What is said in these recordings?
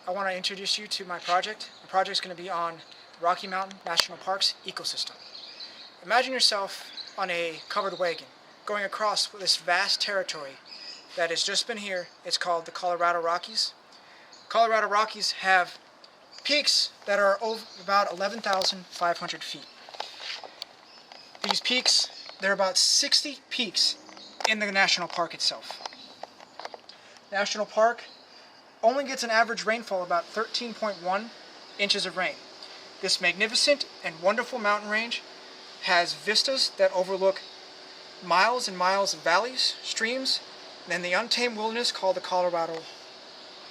I want to introduce you to my project. The project is going to be on Rocky Mountain National Park's ecosystem. Imagine yourself on a covered wagon going across this vast territory that has just been here. It's called the Colorado Rockies. Colorado Rockies have peaks that are about 11,500 feet. These peaks, there are about 60 peaks in the national park itself. National Park only gets an average rainfall about 13.1 inches of rain. This magnificent and wonderful mountain range has vistas that overlook miles and miles of valleys, streams, and the untamed wilderness called the Colorado.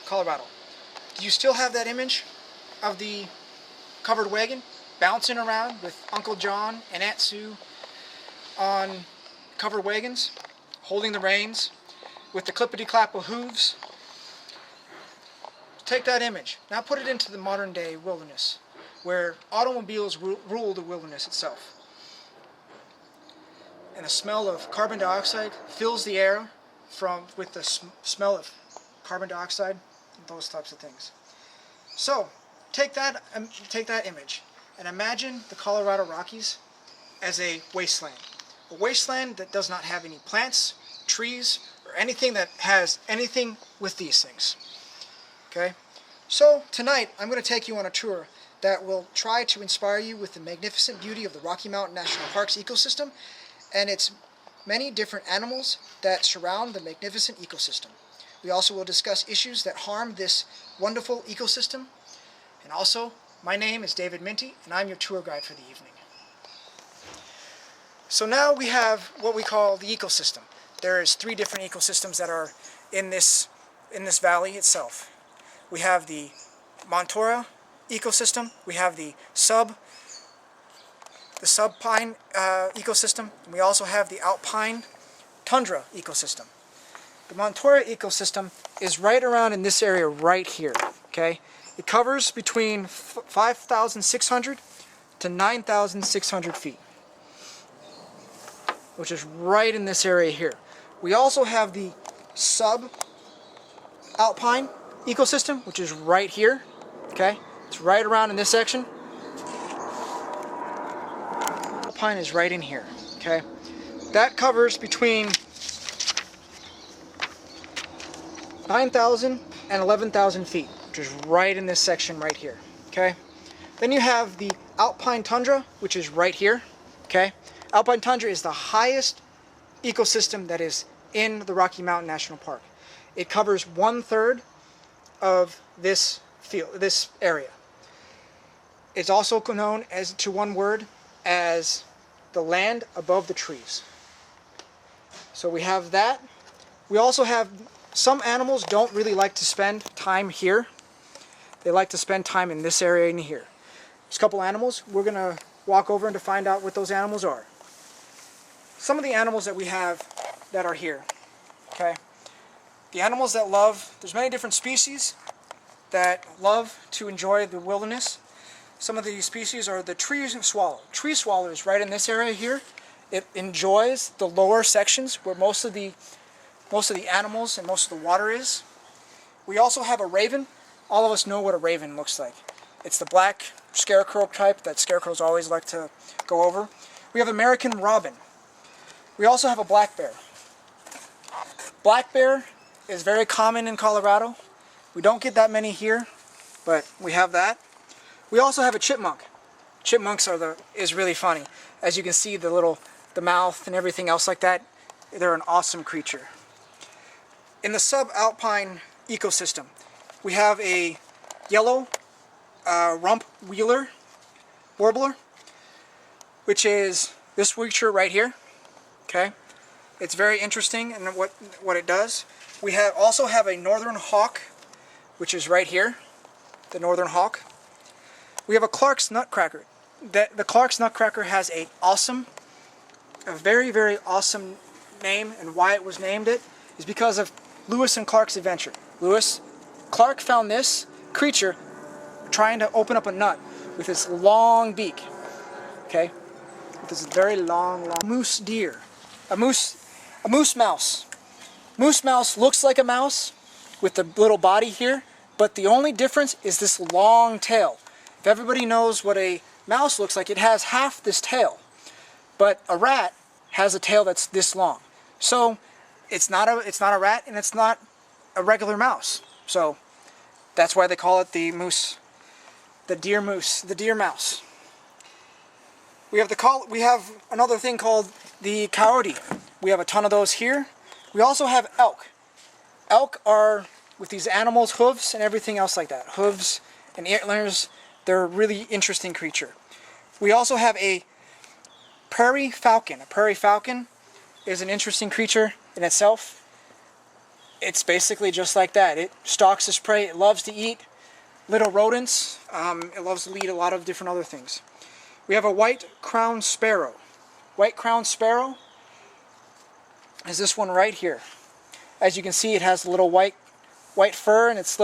Do you still have that image of the covered wagon bouncing around with Uncle John and Aunt Sue on covered wagons, holding the reins with the clippity-clap of hooves? Take that image, now put it into the modern day wilderness, where automobiles rule the wilderness itself. And the smell of carbon dioxide fills the air with the smell of carbon dioxide and those types of things. So, take that image and imagine the Colorado Rockies as a wasteland. A wasteland that does not have any plants, trees, or anything that has anything with these things. Okay? So, tonight I'm going to take you on a tour that will try to inspire you with the magnificent beauty of the Rocky Mountain National Park's ecosystem and its many different animals that surround the magnificent ecosystem. We also will discuss issues that harm this wonderful ecosystem. And also, my name is David Minty, and I'm your tour guide for the evening. So now we have what we call the ecosystem. There's 3 different ecosystems that are in this valley itself. We have the Montura ecosystem, we have the subpine ecosystem, and we also have the alpine tundra ecosystem. The Montura ecosystem is right around in this area right here. Okay, it covers between 5,600 to 9,600 feet, which is right in this area here. We also have the sub-alpine ecosystem, which is right here. Okay, it's right around in this section. Alpine is right in here. Okay, that covers between 9,000 and 11,000 feet, which is right in this section right here. Okay, then you have the alpine tundra, which is right here. Okay, alpine tundra is the highest ecosystem that is in the Rocky Mountain National Park. It covers 1/3 of this field, this area. It's also known as, to one word, as the land above the trees. So we have that. We also have, some animals don't really like to spend time here. They like to spend time in this area in here. There's a couple animals. We're going to walk over and to find out what those animals are. Some of the animals that we have that are here. Okay. The animals that love, there's many different species that love to enjoy the wilderness. Some of these species are the tree swallow. Tree swallow is right in this area here. It enjoys the lower sections where most of the animals and most of the water is. We also have a raven. All of us know what a raven looks like. It's the black scarecrow type that scarecrows always like to go over. We have American robin. We also have a black bear. Black bear is very common in Colorado. We don't get that many here, but we have that. We also have a chipmunk. Chipmunks is really funny. As you can see, the mouth and everything else like that, they're an awesome creature. In the subalpine ecosystem, we have a yellow rump warbler, which is this creature right here. Okay, it's very interesting in what it does. We also have a northern hawk, which is right here, the northern hawk. We have a Clark's nutcracker. The Clark's nutcracker has a very, very awesome name, and why it was named it is because of Lewis and Clark's adventure. Clark found this creature trying to open up a nut with this long beak. Okay, with this very long moose deer, a moose mouse. Moose mouse looks like a mouse with the little body here. but the only difference is this long tail. If everybody knows what a mouse looks like, it has half this tail, but a rat has a tail that's this long. So it's not a rat, and it's not a regular mouse. So that's why they call it the moose, the deer mouse. We have another thing called the coyote. We have a ton of those here. We also have elk. Elk are, with these animals' hooves and everything else like that, hooves and antlers, they're a really interesting creature. We also have a prairie falcon. A prairie falcon is an interesting creature in itself. It's basically just like that. It stalks its prey. It loves to eat little rodents. It loves to eat a lot of different other things. We have a white-crowned sparrow. White-crowned sparrow is this one right here. As you can see, it has a little white fur, and it's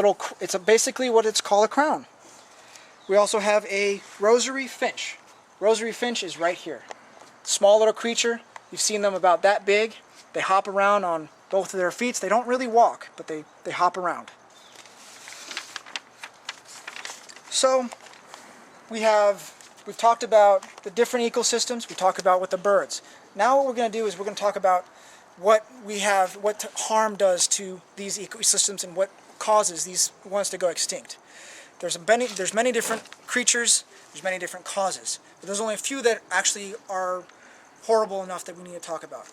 basically what it's called, a crown. We also have a rosary finch. Rosary finch is right here. Small little creature. You've seen them about that big. They hop around on both of their feet. They don't really walk, but they hop around. So we've talked about the different ecosystems. We talked about what the birds. Now what we're going to do is we're going to talk about what harm does to these ecosystems and what causes these ones to go extinct. There's many different creatures, there's many different causes, but there's only a few that actually are horrible enough that we need to talk about.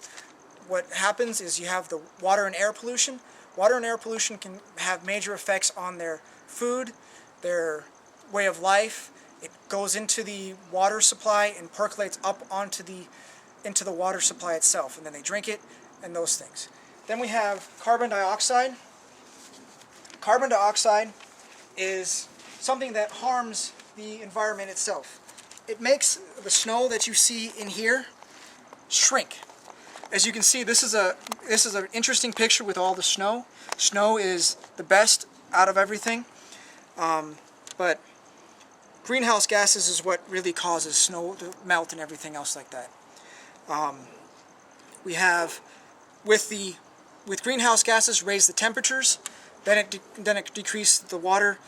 What happens is you have the water and air pollution. Water and air pollution can have major effects on their food, their way of life. It goes into the water supply and percolates up into the water supply itself, and then they drink it and those things. Then we have carbon dioxide. Carbon dioxide is something that harms the environment itself. It makes the snow that you see in here shrink. As you can see, this is an interesting picture with all the snow. Snow is the best out of everything, but greenhouse gases is what really causes snow to melt and everything else like that. We have with greenhouse gases raise the temperatures, then it decreases the water.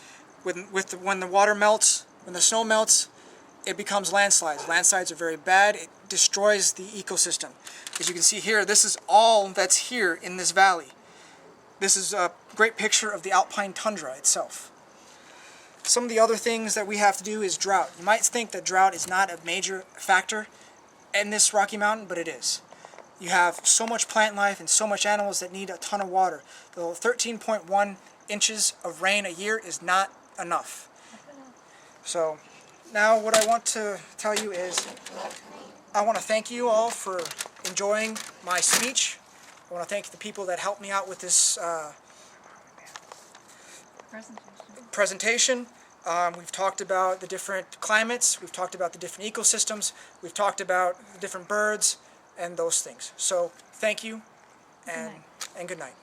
When the water melts, when the snow melts, it becomes landslides. Landslides are very bad. It destroys the ecosystem. As you can see here, this is all that's here in this valley. This is a great picture of the alpine tundra itself. Some of the other things that we have to do is drought. You might think that drought is not a major factor in this Rocky Mountain, but it is. You have so much plant life and so much animals that need a ton of water. The 13.1 inches of rain a year is not enough. So now what I want to tell you is I want to thank you all for enjoying my speech. I want to thank the people that helped me out with this presentation. We've talked about the different climates, we've talked about the different ecosystems, we've talked about the different birds and those things. So thank you and good night.